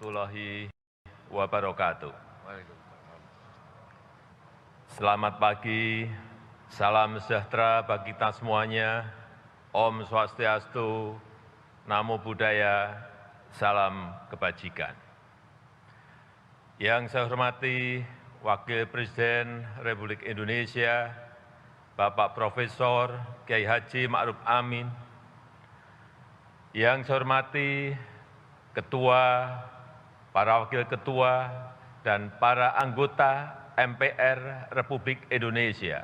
warahmatullahi wabarakatuh. Selamat pagi, salam sejahtera bagi kita semuanya. Om Swastiastu, Namo Buddhaya, salam kebajikan. Yang saya hormati Wakil Presiden Republik Indonesia, Bapak Profesor Kiai Haji Ma'ruf Amin. Yang saya hormati Ketua, para Wakil Ketua, dan para anggota MPR Republik Indonesia.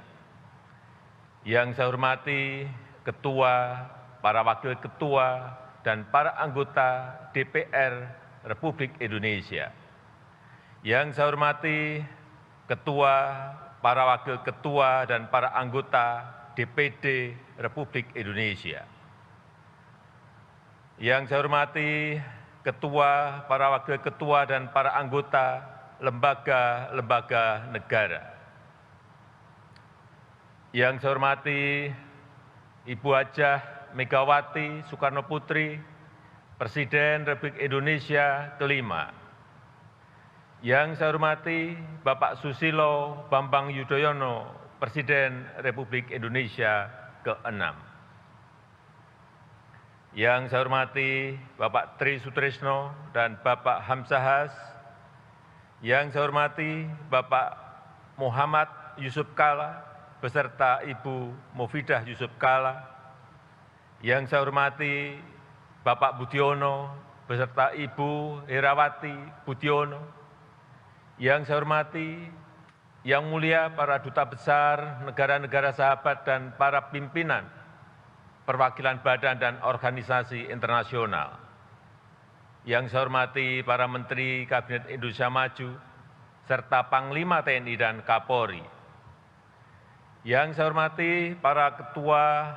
Yang saya hormati Ketua, para Wakil Ketua, dan para anggota DPR Republik Indonesia. Yang saya hormati Ketua, para Wakil Ketua, dan para anggota DPD Republik Indonesia. Yang saya hormati Ketua, para Wakil Ketua, dan para anggota lembaga-lembaga negara. Yang saya hormati Ibu Hajah Megawati Soekarno Putri, Presiden Republik Indonesia kelima. Yang saya hormati Bapak Susilo Bambang Yudhoyono, Presiden Republik Indonesia ke-6. Yang saya hormati Bapak Tri Sutrisno dan Bapak Hamzahas. Yang saya hormati Bapak Muhammad Yusuf Kalla beserta Ibu Mufidah Yusuf Kalla. Yang saya hormati Bapak Budiono beserta Ibu Herawati Budiono. Yang saya hormati Yang Mulia para Duta Besar negara-negara sahabat dan para pimpinan perwakilan badan dan organisasi internasional. Yang saya hormati para Menteri Kabinet Indonesia Maju, serta Panglima TNI dan Kapolri. Yang saya hormati para Ketua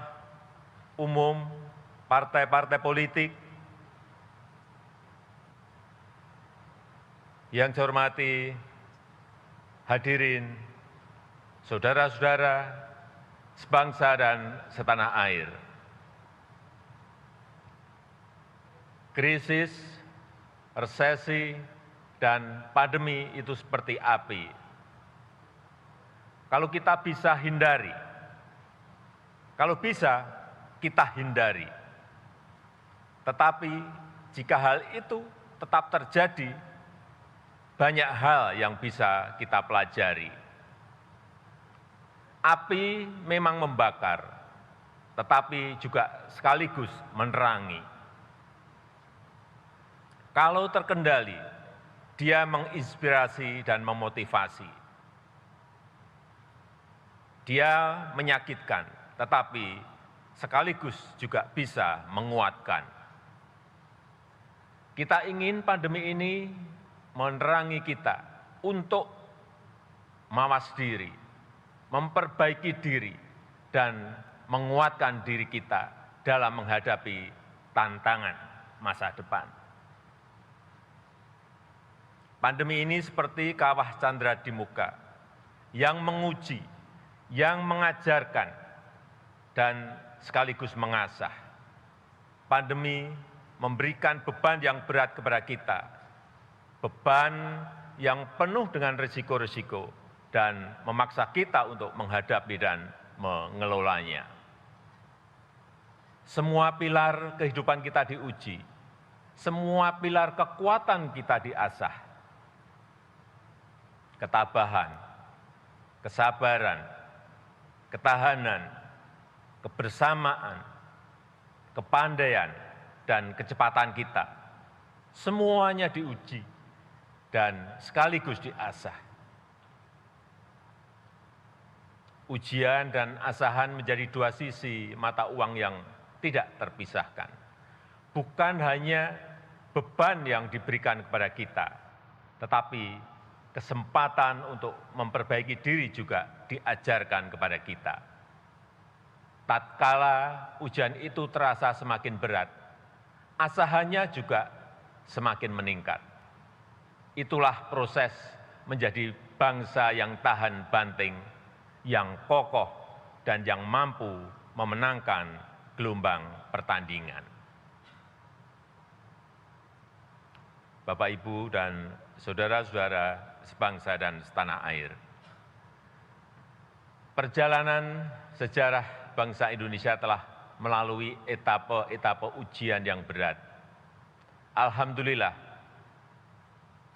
Umum partai-partai politik. Yang saya hormati hadirin, saudara-saudara sebangsa dan setanah air. Krisis, resesi, dan pandemi itu seperti api. Kalau kita bisa hindari, kalau bisa kita hindari. Tetapi jika hal itu tetap terjadi, banyak hal yang bisa kita pelajari. Api memang membakar, tetapi juga sekaligus menerangi. Kalau terkendali, dia menginspirasi dan memotivasi. Dia menyakitkan, tetapi sekaligus juga bisa menguatkan. Kita ingin pandemi ini menerangi kita untuk mawas diri, memperbaiki diri, dan menguatkan diri kita dalam menghadapi tantangan masa depan. Pandemi ini seperti kawah candra di muka, yang menguji, yang mengajarkan, dan sekaligus mengasah. Pandemi memberikan beban yang berat kepada kita, beban yang penuh dengan risiko-risiko, dan memaksa kita untuk menghadapi dan mengelolanya. Semua pilar kehidupan kita diuji, semua pilar kekuatan kita diasah. Ketabahan, kesabaran, ketahanan, kebersamaan, kepandaian, dan kecepatan kita, semuanya diuji dan sekaligus diasah. Ujian dan asahan menjadi dua sisi mata uang yang tidak terpisahkan. Bukan hanya beban yang diberikan kepada kita, tetapi kesempatan untuk memperbaiki diri juga diajarkan kepada kita. Tatkala ujian itu terasa semakin berat, asahannya juga semakin meningkat. Itulah proses menjadi bangsa yang tahan banting, yang kokoh, dan yang mampu memenangkan gelombang pertandingan. Bapak, Ibu, dan saudara-saudara sebangsa dan setanah air. Perjalanan sejarah bangsa Indonesia telah melalui etapa-etapa ujian yang berat. Alhamdulillah,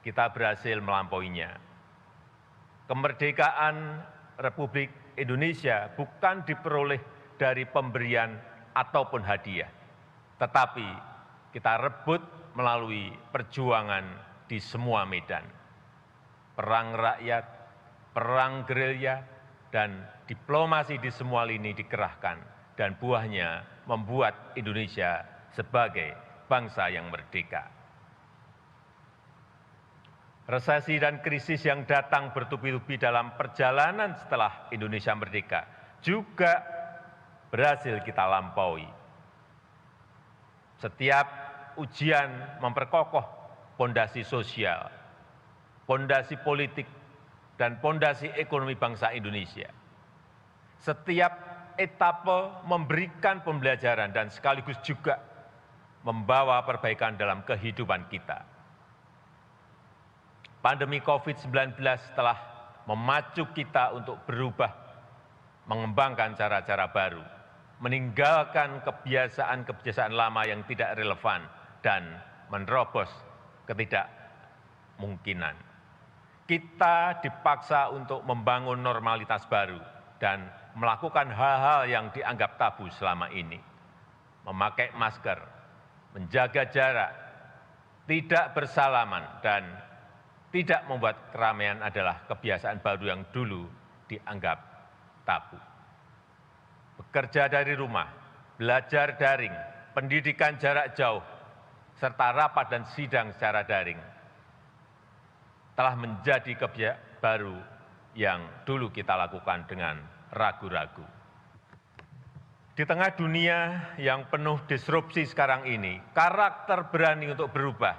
kita berhasil melampauinya. Kemerdekaan Republik Indonesia bukan diperoleh dari pemberian ataupun hadiah, tetapi kita rebut melalui perjuangan di semua medan. Perang rakyat, perang gerilya, dan diplomasi di semua lini dikerahkan, dan buahnya membuat Indonesia sebagai bangsa yang merdeka. Resesi dan krisis yang datang bertubi-tubi dalam perjalanan setelah Indonesia merdeka juga berhasil kita lampaui. Setiap ujian memperkokoh pondasi sosial, pondasi politik, dan pondasi ekonomi bangsa Indonesia. Setiap etapa memberikan pembelajaran dan sekaligus juga membawa perbaikan dalam kehidupan kita. Pandemi COVID-19 telah memacu kita untuk berubah, mengembangkan cara-cara baru, meninggalkan kebiasaan-kebiasaan lama yang tidak relevan, dan menerobos ketidakmungkinan. Kita dipaksa untuk membangun normalitas baru dan melakukan hal-hal yang dianggap tabu selama ini. Memakai masker, menjaga jarak, tidak bersalaman, dan tidak membuat keramaian adalah kebiasaan baru yang dulu dianggap tabu. Bekerja dari rumah, belajar daring, pendidikan jarak jauh, serta rapat dan sidang secara daring telah menjadi kebiasaan baru yang dulu kita lakukan dengan ragu-ragu. Di tengah dunia yang penuh disrupsi sekarang ini, karakter berani untuk berubah,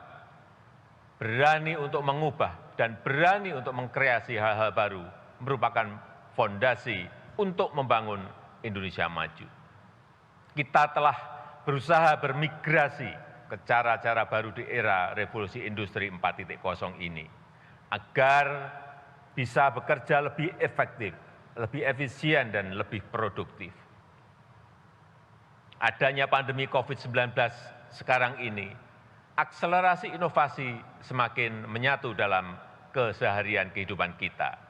berani untuk mengubah, dan berani untuk mengkreasi hal-hal baru merupakan fondasi untuk membangun Indonesia maju. Kita telah berusaha bermigrasi ke cara-cara baru di era revolusi industri 4.0 ini, agar bisa bekerja lebih efektif, lebih efisien, dan lebih produktif. Adanya pandemi COVID-19 sekarang ini, akselerasi inovasi semakin menyatu dalam keseharian kehidupan kita.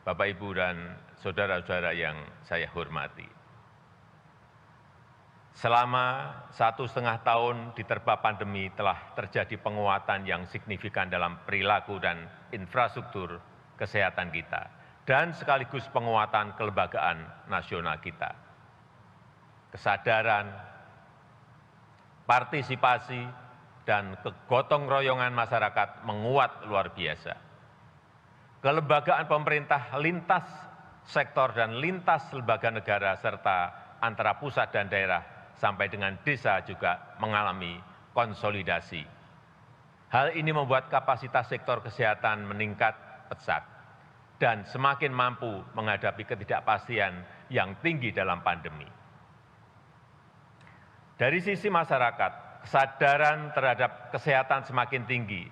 Bapak, Ibu, dan saudara-saudara yang saya hormati, selama 1,5 tahun diterpa pandemi telah terjadi penguatan yang signifikan dalam perilaku dan infrastruktur kesehatan kita, dan sekaligus penguatan kelembagaan nasional kita. Kesadaran, partisipasi, dan kegotong royongan masyarakat menguat luar biasa. Kelembagaan pemerintah lintas sektor dan lintas lembaga negara serta antara pusat dan daerah sampai dengan desa juga mengalami konsolidasi. Hal ini membuat kapasitas sektor kesehatan meningkat pesat dan semakin mampu menghadapi ketidakpastian yang tinggi dalam pandemi. Dari sisi masyarakat, kesadaran terhadap kesehatan semakin tinggi.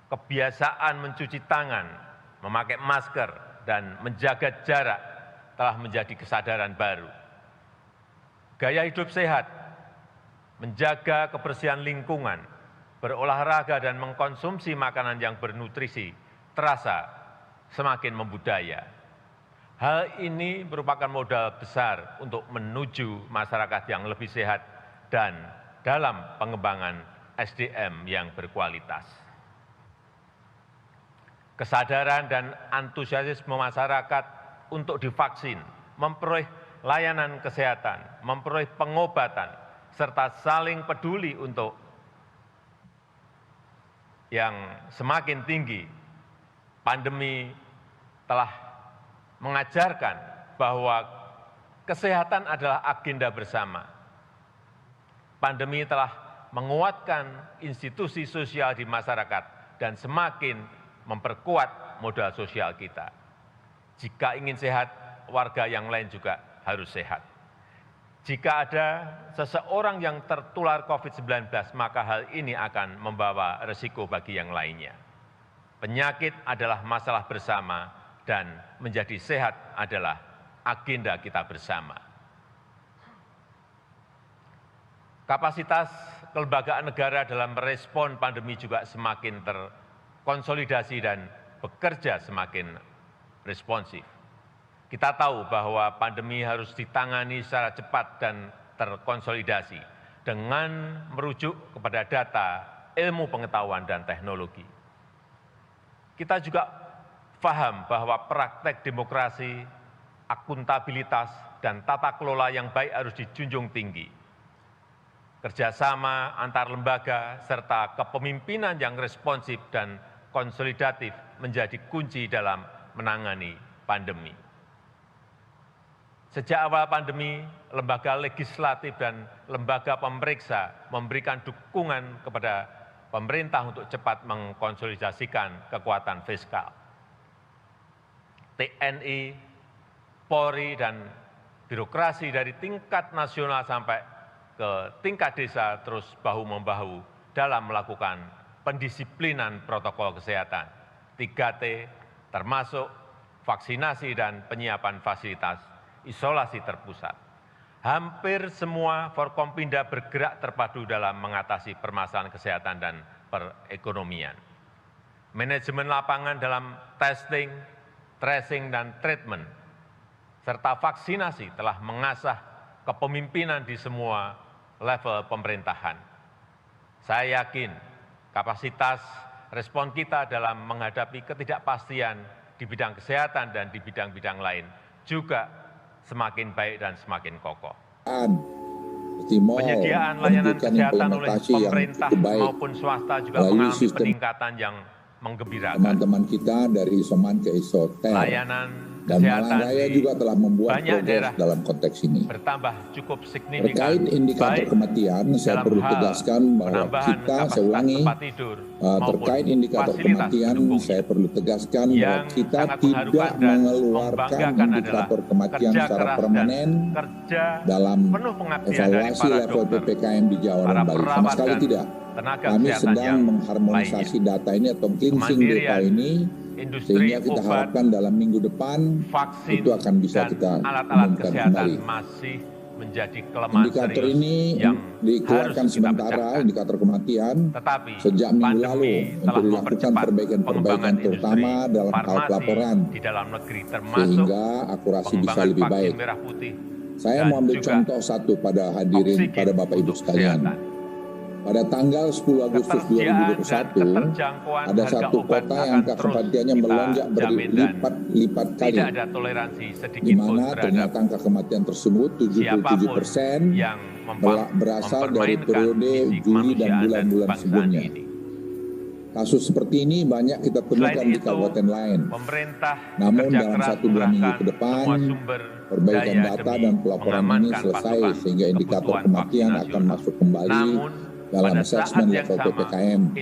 Kebiasaan mencuci tangan, memakai masker, dan menjaga jarak telah menjadi kesadaran baru. Gaya hidup sehat, menjaga kebersihan lingkungan, berolahraga, dan mengkonsumsi makanan yang bernutrisi terasa semakin membudaya. Hal ini merupakan modal besar untuk menuju masyarakat yang lebih sehat dan dalam pengembangan SDM yang berkualitas. Kesadaran dan antusiasme masyarakat untuk divaksin, memperoleh layanan kesehatan, memperoleh pengobatan, serta saling peduli untuk yang semakin tinggi. Pandemi telah mengajarkan bahwa kesehatan adalah agenda bersama. Pandemi telah menguatkan institusi sosial di masyarakat dan semakin memperkuat modal sosial kita. Jika ingin sehat, warga yang lain juga harus sehat. Jika ada seseorang yang tertular COVID-19, maka hal ini akan membawa resiko bagi yang lainnya. Penyakit adalah masalah bersama dan menjadi sehat adalah agenda kita bersama. Kapasitas kelembagaan negara dalam merespon pandemi juga semakin terkonsolidasi dan bekerja semakin responsif. Kita tahu bahwa pandemi harus ditangani secara cepat dan terkonsolidasi dengan merujuk kepada data, ilmu pengetahuan, dan teknologi. Kita juga paham bahwa praktek demokrasi, akuntabilitas, dan tata kelola yang baik harus dijunjung tinggi. Kerjasama antar lembaga serta kepemimpinan yang responsif dan konsolidatif menjadi kunci dalam menangani pandemi. Sejak awal pandemi, lembaga legislatif dan lembaga pemeriksa memberikan dukungan kepada pemerintah untuk cepat mengkonsolidasikan kekuatan fiskal. TNI, Polri, dan birokrasi dari tingkat nasional sampai ke tingkat desa terus bahu-membahu dalam melakukan pendisiplinan protokol kesehatan, 3T, termasuk vaksinasi dan penyiapan fasilitas isolasi terpusat. Hampir semua Forkompinda bergerak terpadu dalam mengatasi permasalahan kesehatan dan perekonomian. Manajemen lapangan dalam testing, tracing, dan treatment, serta vaksinasi telah mengasah kepemimpinan di semua level pemerintahan. Saya yakin kapasitas respon kita dalam menghadapi ketidakpastian di bidang kesehatan dan di bidang-bidang lain juga semakin baik dan semakin kokoh. Penyediaan layanan kesehatan oleh pemerintah maupun swasta juga mengalami peningkatan yang menggembirakan. Teman-teman kita dari isoman ke isoter. Layanan dan Malang Raya juga telah membuat progres dalam konteks ini. Bertambah cukup signifikan. Terkait indikator kematian, saya perlu tegaskan bahwa kita, saya ulangi, terkait indikator kematian, saya perlu tegaskan bahwa kita tidak mengeluarkan indikator kematian secara permanen dalam evaluasi level PPKM di Jawa dan Bali. Sama sekali tidak. Kami sedang mengharmonisasi data ini atau cleansing data ini, sehingga kita harapkan dalam minggu depan itu akan bisa kita umumkan kembali. Indikator ini dikeluarkan sementara, indikator kematian, sejak minggu lalu untuk dilakukan perbaikan-perbaikan terutama dalam hal pelaporan, sehingga akurasi bisa lebih baik. Saya mau ambil contoh satu pada hadirin, pada Bapak Ibu sekalian. Pada tanggal 10 Agustus 2021, ada satu kota yang angka kematiannya melonjak berlipat-lipat kali, di mana ternyata angka kematian tersebut 77% berasal dari periode Juli dan bulan-bulan sebelumnya. Kasus seperti ini banyak kita temukan di kabupaten lain. Namun dalam 1-2 minggu ke depan, perbaikan data dan pelaporan ini selesai sehingga indikator kematian akan masuk kembali dalam asesmen level PPKM.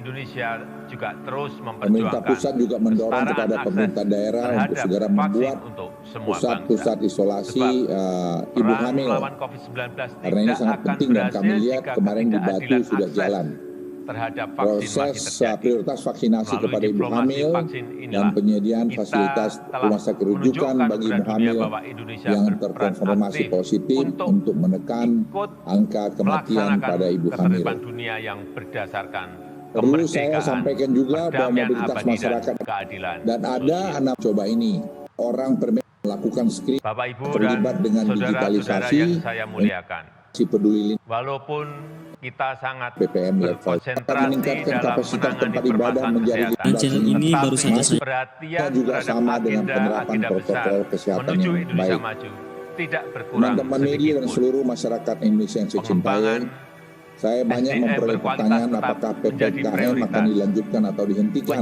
Pemerintah pusat juga mendorong kepada pemerintah daerah untuk segera membuat pusat-pusat isolasi ibu hamil. Karena ini sangat penting dan kami lihat kemarin di Batu sudah jalan. Proses prioritas vaksinasi kepada ibu hamil dan penyediaan fasilitas rumah sakit rujukan bagi ibu hamil yang terkonfirmasi positif untuk menekan angka kematian pada ibu hamil. Perlu saya sampaikan juga bahwa mobilitas masyarakat dan ada anak coba ini orang melakukan screening terlibat dengan digitalisasi si peduli lindungi. Walaupun kita sangat BPM level akan meningkatkan kapasitas tempat ibadah menjadi 15 ini baru saja saya perhatian juga sama dengan penerapan protokol kesehatan yang baik. Teman-teman media dan seluruh masyarakat Indonesia yang saya cintai, saya banyak memperoleh pertanyaan apakah PPKM akan dilanjutkan atau dihentikan.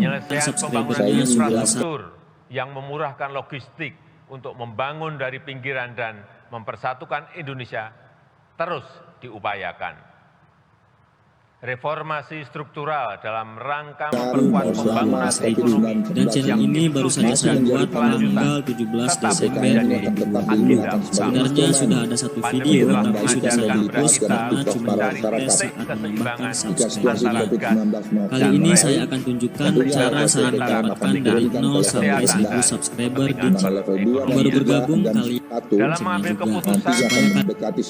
Saya ingin infrastruktur yang memurahkan logistik untuk membangun dari pinggiran dan mempersatukan Indonesia terus diupayakan. reformasi struktural dalam rangka memperkuat pembangunan ekonomi dan channel ini baru saja saya buat tanggal 17 Desember 2020. Sebenarnya sudah ada satu video tapi sudah saya hapus karena cuma saat menambahkan subscriber. Kali ini saya akan tunjukkan cara saya mendapatkan dari 0 sampai 1000 subscriber di channel yang baru bergabung kali dalam mengambil keputusan.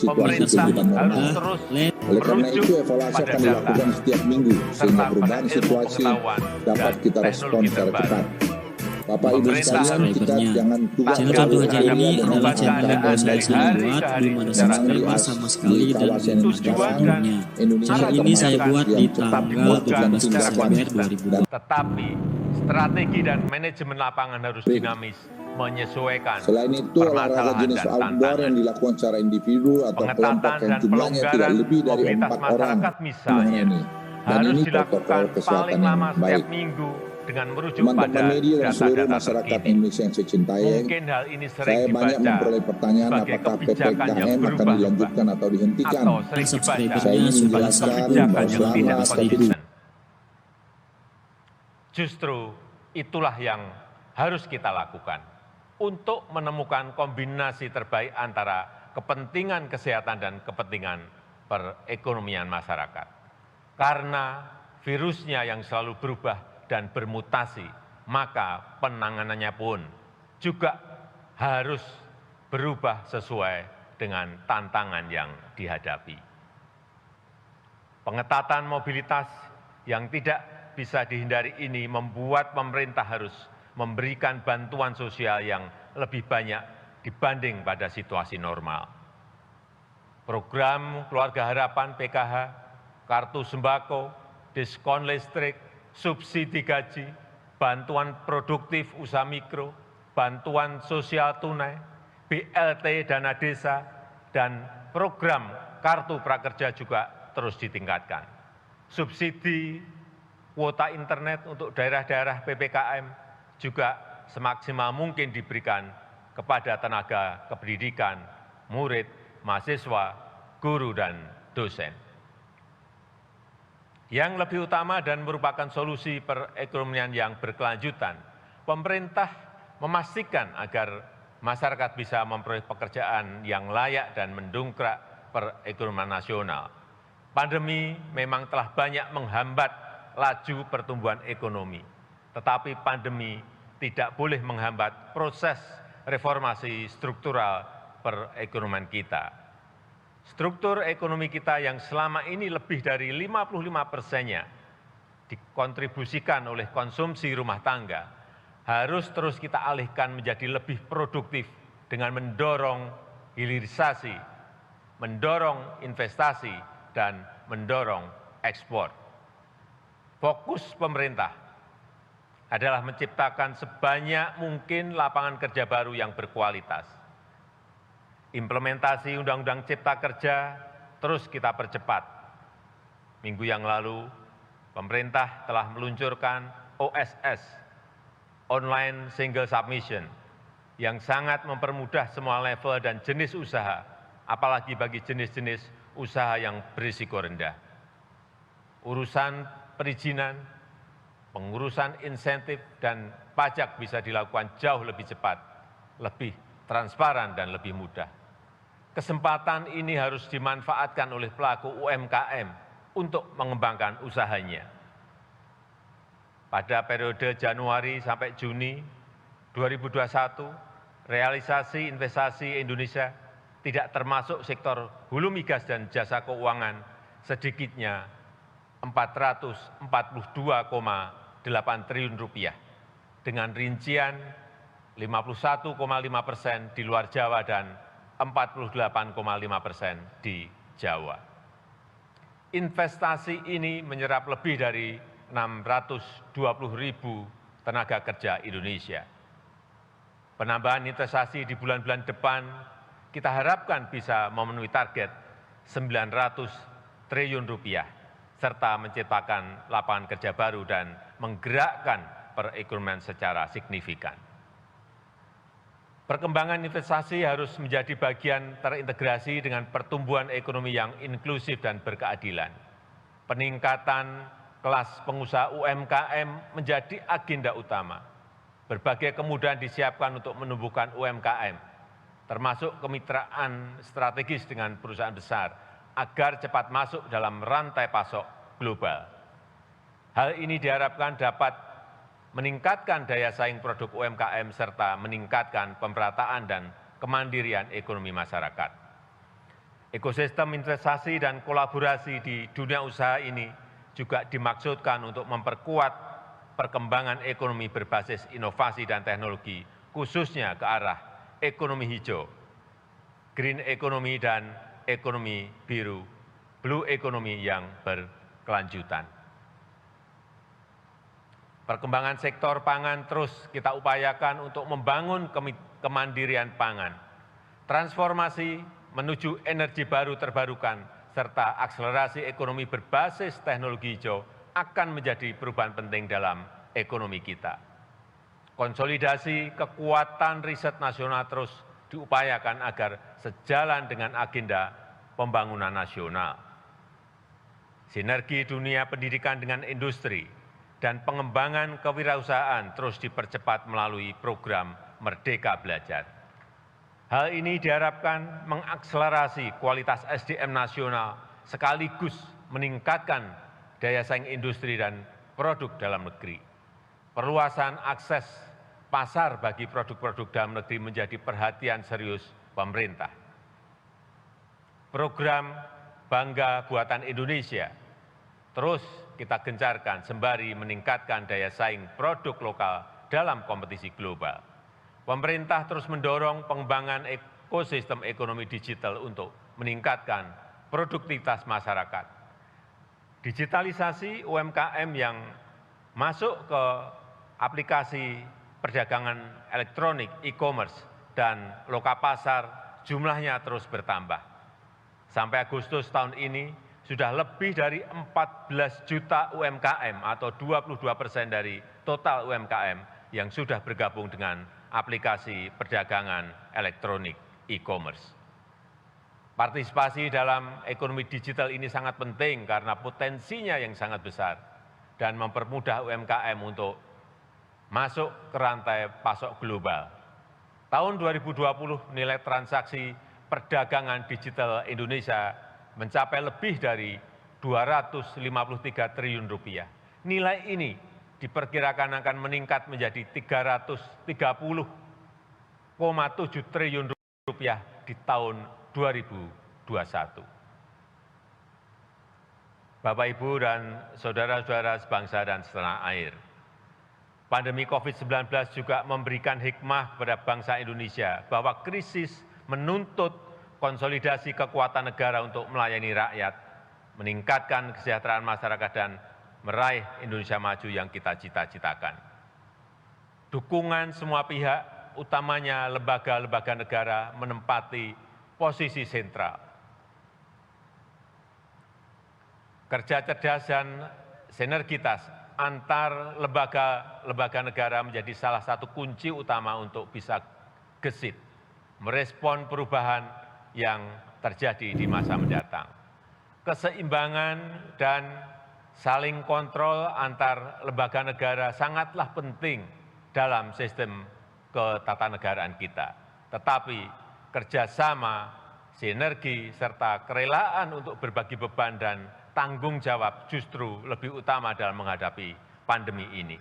Pemerintah harus terus oleh karena itu evaluasi akan dilakukan setiap minggu sehingga perubahan situasi dapat kita respon secara cepat. Bapak Ibu sekalian, kita jangan tunggu channel satu haja ini adalah channel yang baru saya buat, belum ada subscriber sama sekali dan belum ada followernya. Channel ini saya buat di tanggal 17 Desember 2020. Tetapi strategi dan manajemen lapangan harus dinamis, menyesuaikan. Selain itu, olahraga jenis outdoor yang dilakukan secara individu atau kelompok yang jumlahnya tidak lebih dari 4 orang misalnya harus dilakukan paling lama setiap minggu dengan merujuk pada seluruh masyarakat Indonesia yang saya cintai. Mungkin hal ini sering saya banyak memperoleh pertanyaan apakah PPKM akan dilanjutkan atau dihentikan. Saya ingin menjelaskan bahwa selama strategi. Justru itulah yang harus kita lakukan untuk menemukan kombinasi terbaik antara kepentingan kesehatan dan kepentingan perekonomian masyarakat. Karena virusnya yang selalu berubah dan bermutasi, maka penanganannya pun juga harus berubah sesuai dengan tantangan yang dihadapi. Pengetatan mobilitas yang tidak bisa dihindari ini membuat pemerintah harus memberikan bantuan sosial yang lebih banyak dibanding pada situasi normal. Program Keluarga Harapan PKH, kartu sembako, diskon listrik, subsidi gaji, bantuan produktif usaha mikro, bantuan sosial tunai, BLT dana desa, dan program kartu prakerja juga terus ditingkatkan. Subsidi kuota internet untuk daerah-daerah PPKM juga semaksimal mungkin diberikan kepada tenaga kependidikan, murid, mahasiswa, guru, dan dosen. Yang lebih utama dan merupakan solusi perekonomian yang berkelanjutan, pemerintah memastikan agar masyarakat bisa memperoleh pekerjaan yang layak dan mendongkrak perekonomian nasional. Pandemi memang telah banyak menghambat laju pertumbuhan ekonomi, tetapi pandemi tidak boleh menghambat proses reformasi struktural perekonomian kita. Struktur ekonomi kita yang selama ini lebih dari 55%-nya dikontribusikan oleh konsumsi rumah tangga, harus terus kita alihkan menjadi lebih produktif dengan mendorong hilirisasi, mendorong investasi, dan mendorong ekspor. Fokus pemerintah adalah menciptakan sebanyak mungkin lapangan kerja baru yang berkualitas. Implementasi Undang-Undang Cipta Kerja terus kita percepat. Minggu yang lalu, pemerintah telah meluncurkan OSS, Online Single Submission, yang sangat mempermudah semua level dan jenis usaha, apalagi bagi jenis-jenis usaha yang berisiko rendah. Urusan perizinan, pengurusan insentif, dan pajak bisa dilakukan jauh lebih cepat, lebih transparan, dan lebih mudah. Kesempatan ini harus dimanfaatkan oleh pelaku UMKM untuk mengembangkan usahanya. Pada periode Januari sampai Juni 2021, realisasi investasi Indonesia tidak termasuk sektor hulu migas dan jasa keuangan sedikitnya 442,8 triliun rupiah, dengan rincian 51,5% di luar Jawa dan 48,5% di Jawa. Investasi ini menyerap lebih dari 620.000 tenaga kerja Indonesia. Penambahan investasi di bulan-bulan depan kita harapkan bisa memenuhi target 900 triliun rupiah, serta menciptakan lapangan kerja baru dan menggerakkan perekonomian secara signifikan. Perkembangan investasi harus menjadi bagian terintegrasi dengan pertumbuhan ekonomi yang inklusif dan berkeadilan. Peningkatan kelas pengusaha UMKM menjadi agenda utama. Berbagai kemudahan disiapkan untuk menumbuhkan UMKM, termasuk kemitraan strategis dengan perusahaan besar, agar cepat masuk dalam rantai pasok global. Hal ini diharapkan dapat meningkatkan daya saing produk UMKM serta meningkatkan pemerataan dan kemandirian ekonomi masyarakat. Ekosistem investasi dan kolaborasi di dunia usaha ini juga dimaksudkan untuk memperkuat perkembangan ekonomi berbasis inovasi dan teknologi, khususnya ke arah ekonomi hijau, green economy dan ekonomi biru, blue economy yang berkelanjutan. Perkembangan sektor pangan terus kita upayakan untuk membangun kemandirian pangan, transformasi menuju energi baru terbarukan, serta akselerasi ekonomi berbasis teknologi hijau akan menjadi perubahan penting dalam ekonomi kita. Konsolidasi kekuatan riset nasional terus diupayakan agar sejalan dengan agenda pembangunan nasional. Sinergi dunia pendidikan dengan industri dan pengembangan kewirausahaan terus dipercepat melalui program Merdeka Belajar. Hal ini diharapkan mengakselerasi kualitas SDM nasional sekaligus meningkatkan daya saing industri dan produk dalam negeri. Perluasan akses pasar bagi produk-produk dalam negeri menjadi perhatian serius pemerintah. Program Bangga Buatan Indonesia terus kita gencarkan sembari meningkatkan daya saing produk lokal dalam kompetisi global. Pemerintah terus mendorong pengembangan ekosistem ekonomi digital untuk meningkatkan produktivitas masyarakat. Digitalisasi UMKM yang masuk ke aplikasi perdagangan elektronik, e-commerce, dan lokapasar jumlahnya terus bertambah. Sampai Agustus tahun ini, sudah lebih dari 14 juta UMKM atau 22% dari total UMKM yang sudah bergabung dengan aplikasi perdagangan elektronik e-commerce. Partisipasi dalam ekonomi digital ini sangat penting karena potensinya yang sangat besar dan mempermudah UMKM untuk masuk ke rantai pasok global. Tahun 2020 nilai transaksi perdagangan digital Indonesia mencapai lebih dari 253 triliun rupiah. Nilai ini diperkirakan akan meningkat menjadi 330,7 triliun rupiah di tahun 2021. Bapak, Ibu, dan saudara-saudara sebangsa dan setanah air, pandemi COVID-19 juga memberikan hikmah kepada bangsa Indonesia bahwa krisis menuntut konsolidasi kekuatan negara untuk melayani rakyat, meningkatkan kesejahteraan masyarakat, dan meraih Indonesia maju yang kita cita-citakan. Dukungan semua pihak, utamanya lembaga-lembaga negara, menempati posisi sentral. Kerja cerdas dan sinergitas antar lembaga negara menjadi salah satu kunci utama untuk bisa gesit merespon perubahan yang terjadi di masa mendatang. Keseimbangan dan saling kontrol antar lembaga negara sangatlah penting dalam sistem ketatanegaraan kita. Tetapi kerjasama, sinergi, serta kerelaan untuk berbagi beban dan tanggung jawab justru lebih utama dalam menghadapi pandemi ini.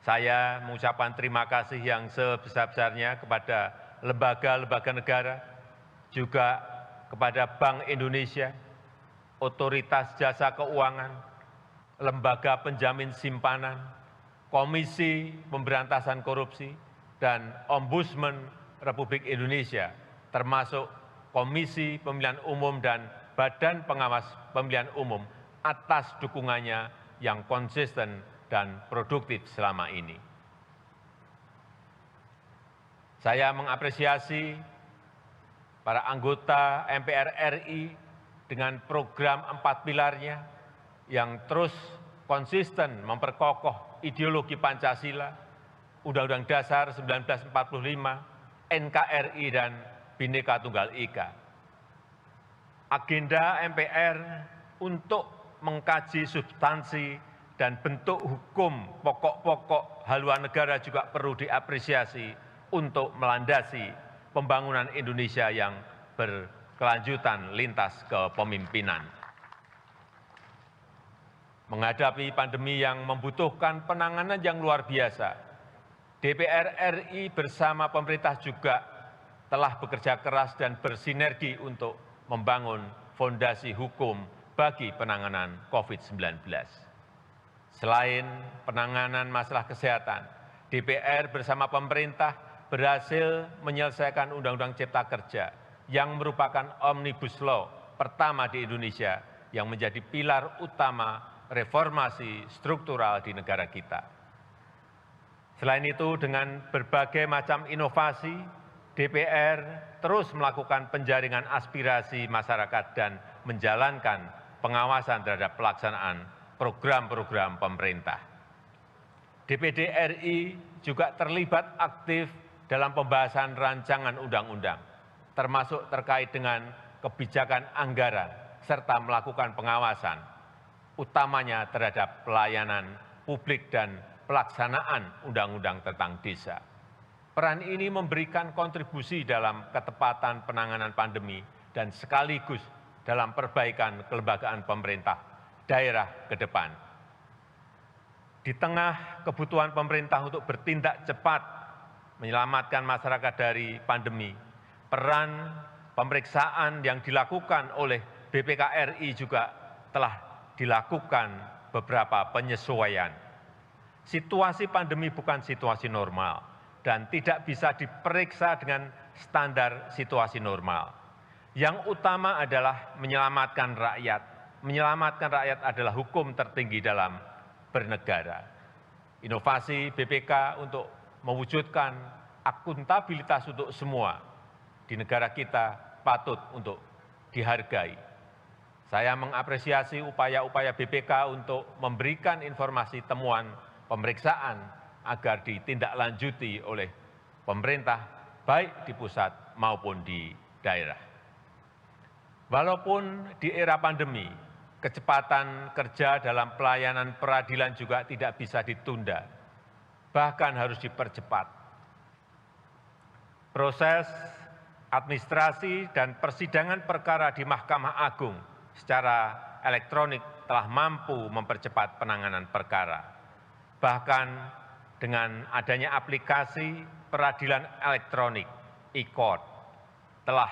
Saya mengucapkan terima kasih yang sebesar-besarnya kepada lembaga-lembaga negara, juga kepada Bank Indonesia, Otoritas Jasa Keuangan, Lembaga Penjamin Simpanan, Komisi Pemberantasan Korupsi, dan Ombudsman Republik Indonesia, termasuk Komisi Pemilihan Umum dan Badan Pengawas Pemilihan Umum atas dukungannya yang konsisten dan produktif selama ini. Saya mengapresiasi para anggota MPR RI dengan program 4 pilarnya yang terus konsisten memperkokoh ideologi Pancasila, Undang-Undang Dasar 1945, NKRI, dan Bhinneka Tunggal Ika. Agenda MPR untuk mengkaji substansi dan bentuk hukum pokok-pokok haluan negara juga perlu diapresiasi untuk melandasi pembangunan Indonesia yang berkelanjutan lintas kepemimpinan. Menghadapi pandemi yang membutuhkan penanganan yang luar biasa, DPR RI bersama pemerintah juga telah bekerja keras dan bersinergi untuk membangun fondasi hukum bagi penanganan COVID-19. Selain penanganan masalah kesehatan, DPR bersama pemerintah berhasil menyelesaikan Undang-Undang Cipta Kerja yang merupakan Omnibus Law pertama di Indonesia yang menjadi pilar utama reformasi struktural di negara kita. Selain itu, dengan berbagai macam inovasi, DPR terus melakukan penjaringan aspirasi masyarakat dan menjalankan pengawasan terhadap pelaksanaan program-program pemerintah. DPD RI juga terlibat aktif dalam pembahasan rancangan undang-undang, termasuk terkait dengan kebijakan anggaran, serta melakukan pengawasan, utamanya terhadap pelayanan publik dan pelaksanaan undang-undang tentang desa. Peran ini memberikan kontribusi dalam ketepatan penanganan pandemi dan sekaligus dalam perbaikan kelembagaan pemerintah daerah ke depan. Di tengah kebutuhan pemerintah untuk bertindak cepat menyelamatkan masyarakat dari pandemi, peran pemeriksaan yang dilakukan oleh BPK RI juga telah dilakukan beberapa penyesuaian. Situasi pandemi bukan situasi normal dan tidak bisa diperiksa dengan standar situasi normal. Yang utama adalah menyelamatkan rakyat. Menyelamatkan rakyat adalah hukum tertinggi dalam bernegara. Inovasi BPK untuk mewujudkan akuntabilitas untuk semua di negara kita patut untuk dihargai. Saya mengapresiasi upaya-upaya BPK untuk memberikan informasi temuan pemeriksaan agar ditindaklanjuti oleh pemerintah, baik di pusat maupun di daerah. Walaupun di era pandemi, kecepatan kerja dalam pelayanan peradilan juga tidak bisa ditunda, bahkan harus dipercepat. Proses administrasi dan persidangan perkara di Mahkamah Agung secara elektronik telah mampu mempercepat penanganan perkara. Bahkan dengan adanya aplikasi peradilan elektronik e-court telah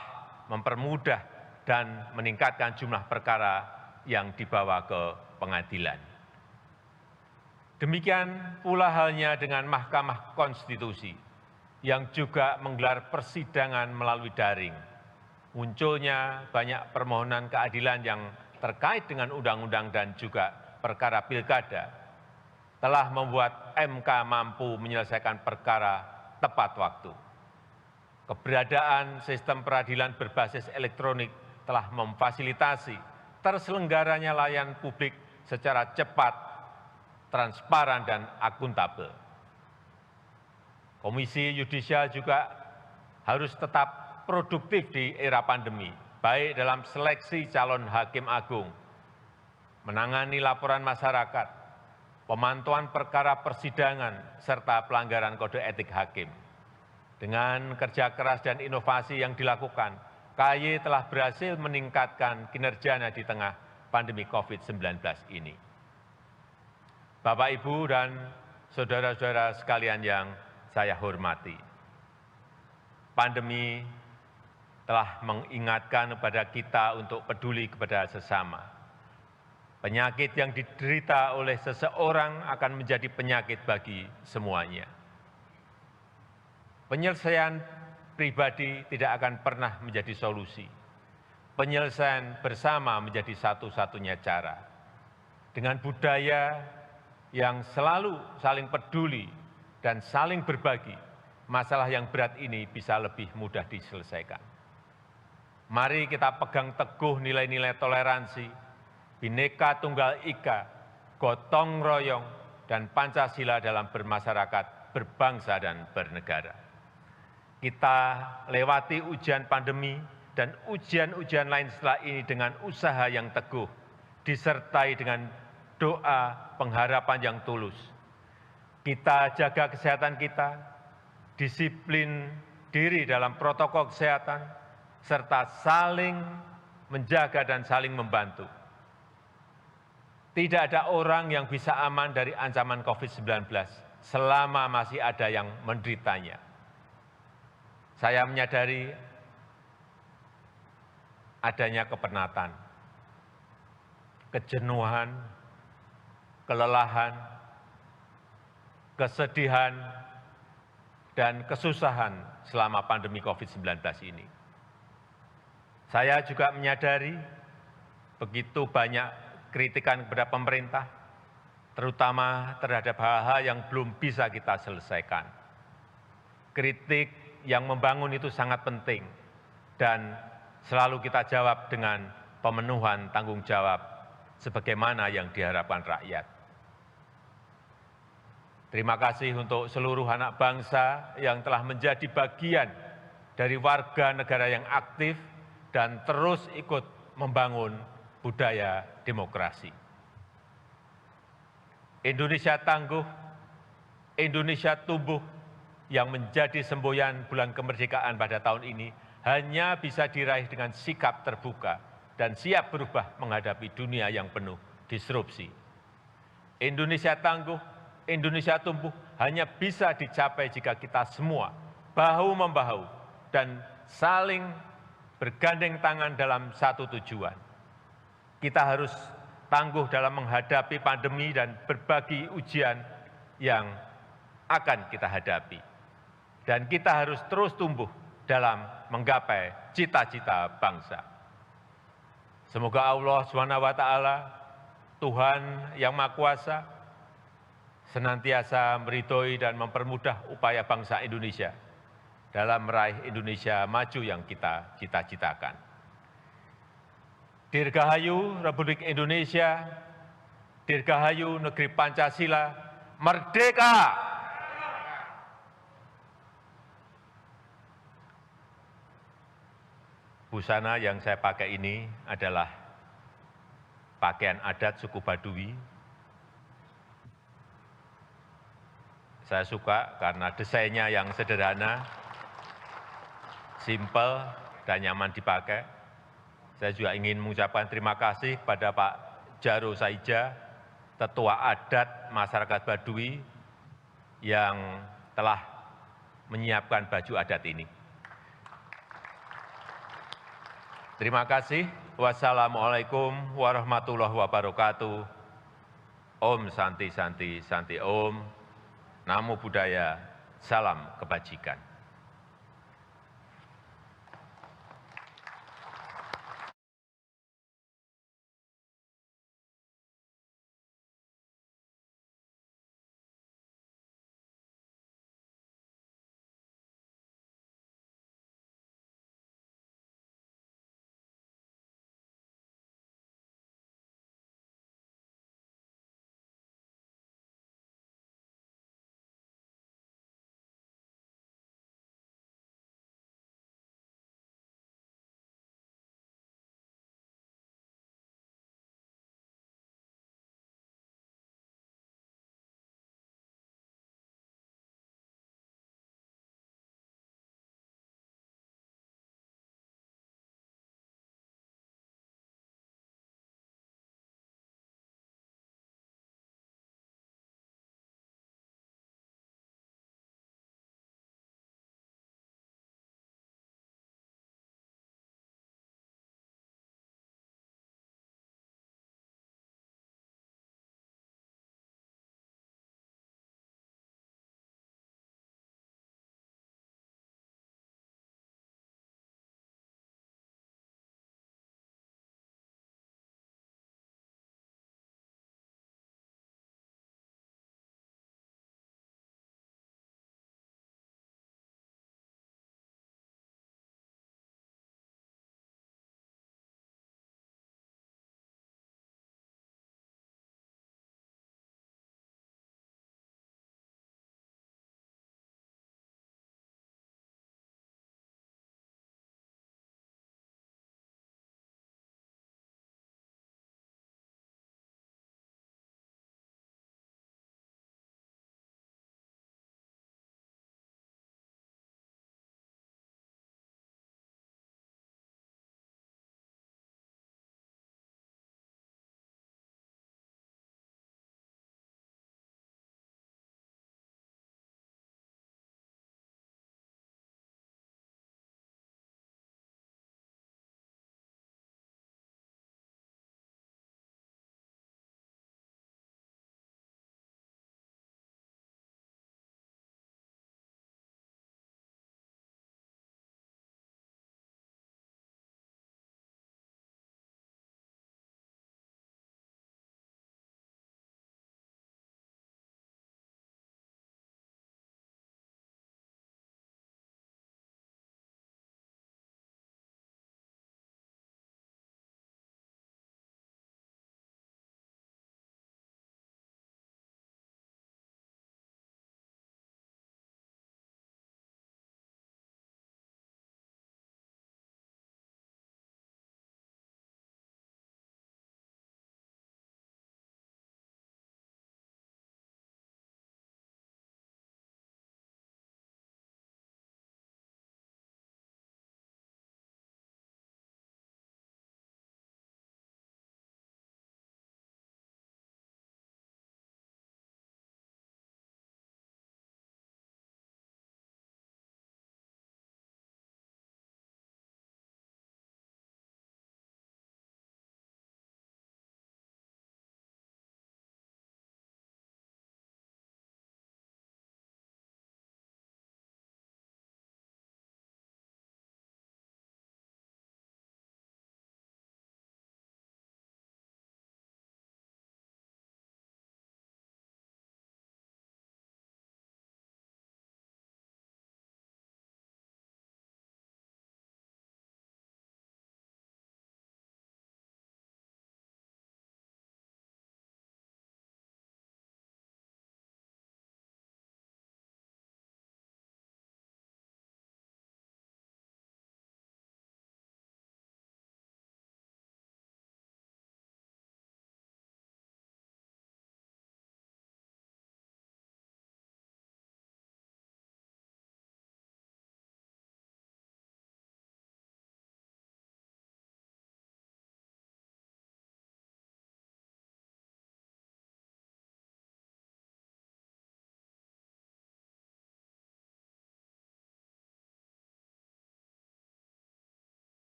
mempermudah dan meningkatkan jumlah perkara yang dibawa ke pengadilan. Demikian pula halnya dengan Mahkamah Konstitusi yang juga menggelar persidangan melalui daring. Munculnya banyak permohonan keadilan yang terkait dengan undang-undang dan juga perkara pilkada telah membuat MK mampu menyelesaikan perkara tepat waktu. Keberadaan sistem peradilan berbasis elektronik telah memfasilitasi terselenggaranya layanan publik secara cepat, transparan, dan akuntabel. Komisi Yudisial juga harus tetap produktif di era pandemi, baik dalam seleksi calon hakim agung, menangani laporan masyarakat, pemantauan perkara persidangan, serta pelanggaran kode etik hakim. Dengan kerja keras dan inovasi yang dilakukan, KAY telah berhasil meningkatkan kinerjanya di tengah pandemi COVID-19 ini. Bapak, Ibu, dan saudara-saudara sekalian yang saya hormati, pandemi telah mengingatkan kepada kita untuk peduli kepada sesama. Penyakit yang diderita oleh seseorang akan menjadi penyakit bagi semuanya. Penyelesaian pribadi tidak akan pernah menjadi solusi. Penyelesaian bersama menjadi satu-satunya cara. Dengan budaya yang selalu saling peduli dan saling berbagi, masalah yang berat ini bisa lebih mudah diselesaikan. Mari kita pegang teguh nilai-nilai toleransi, Bhinneka Tunggal Ika, gotong royong, dan Pancasila dalam bermasyarakat, berbangsa, dan bernegara. Kita lewati ujian pandemi dan ujian-ujian lain setelah ini dengan usaha yang teguh, disertai dengan doa pengharapan yang tulus. Kita jaga kesehatan kita, disiplin diri dalam protokol kesehatan, serta saling menjaga dan saling membantu. Tidak ada orang yang bisa aman dari ancaman COVID-19 selama masih ada yang menderitanya. Saya menyadari adanya kepenatan, kejenuhan, kelelahan, kesedihan, dan kesusahan selama pandemi COVID-19 ini. Saya juga menyadari begitu banyak kritikan kepada pemerintah, terutama terhadap hal-hal yang belum bisa kita selesaikan. Kritik yang membangun itu sangat penting dan selalu kita jawab dengan pemenuhan tanggung jawab sebagaimana yang diharapkan rakyat. Terima kasih untuk seluruh anak bangsa yang telah menjadi bagian dari warga negara yang aktif dan terus ikut membangun budaya demokrasi. Indonesia tangguh, Indonesia tumbuh yang menjadi semboyan bulan kemerdekaan pada tahun ini hanya bisa diraih dengan sikap terbuka dan siap berubah menghadapi dunia yang penuh disrupsi. Indonesia tangguh, Indonesia tumbuh hanya bisa dicapai jika kita semua bahu-membahu dan saling bergandeng tangan dalam satu tujuan. Kita harus tangguh dalam menghadapi pandemi dan berbagi ujian yang akan kita hadapi. Dan kita harus terus tumbuh dalam menggapai cita-cita bangsa. Semoga Allah SWT, Tuhan yang Maha Kuasa, senantiasa meridhoi dan mempermudah upaya bangsa Indonesia dalam meraih Indonesia maju yang kita cita-citakan. Dirgahayu Republik Indonesia, Dirgahayu Negeri Pancasila, Merdeka! Busana yang saya pakai ini adalah pakaian adat suku Baduy. Saya suka karena desainnya yang sederhana, simpel, dan nyaman dipakai. Saya juga ingin mengucapkan terima kasih kepada Pak Jaro Saija, Tetua Adat Masyarakat Baduy, yang telah menyiapkan baju adat ini. Terima kasih. Wassalamualaikum warahmatullahi wabarakatuh. Om Santi Santi Santi Om. Namo Buddhaya. Salam kebajikan.